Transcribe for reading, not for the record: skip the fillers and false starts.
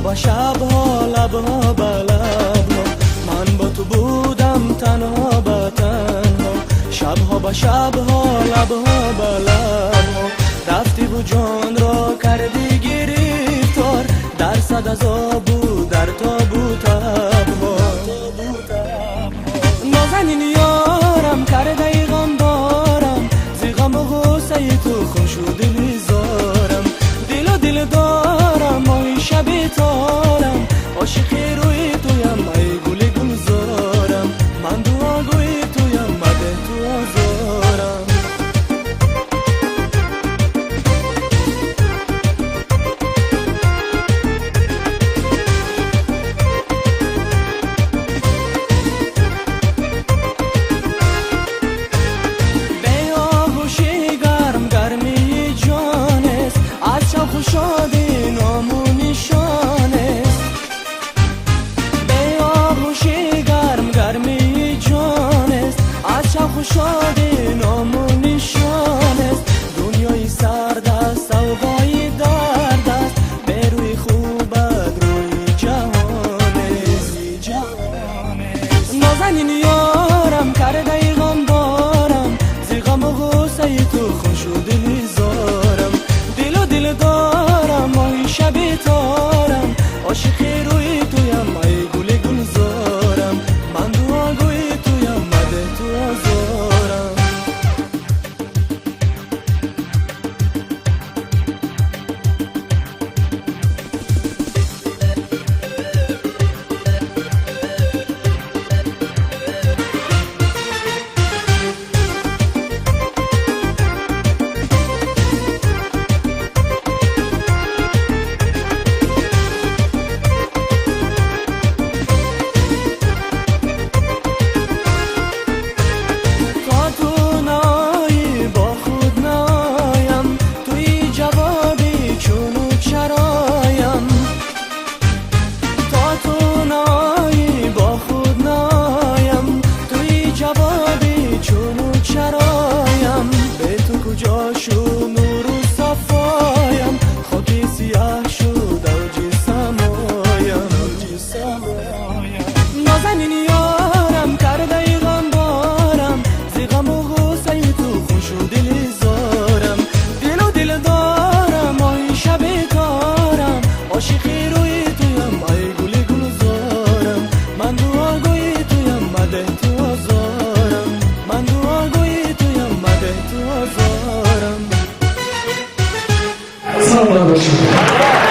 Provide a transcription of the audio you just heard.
و شبها لبها به لبها، من با تو بودم تنها به تنها، شبها به شبها لبها به لبها، رفتی و جان را کردی گرفتار، درصد از آبو در تابوتبها. نازنین یارم کرده غم دارم، زی غم و غصه تو خون شد دلزارم، دل و دل دارم ماهی شب تارم، عاشقی روی تویم ای گل گلزارم، من دعاگوی تویم مده تو آزارم. شادی نامو نشانست، به آغوشی گرم گرمی جانست، از شب شادی نامو نشانست، دنیای سرد است سوقای درد است، به روی خوبت روی جهانست. نازنین یارم کرده غم دارم، زی غم و غصه تو خون شد دلزارم، دل و دل دارم ماهی شب تارم، عاشقی روی تویم ای گل گلزارم، من دعاگوی تویم مده تو آزارم. جاشو نور و صفایم، خاکی سیاه شد اوج سمایم، نازنین یارم کرده غم دارم، زی غم و غصه تو خون شد دلزارم، دل و دل دارم ماهی شب تارم، عاشقی روی تویم ای گل گلزارم، من دعاگوی تویم مده تو آزارم، من دعاگوی تویم مده تو آزارم. سلام باشید.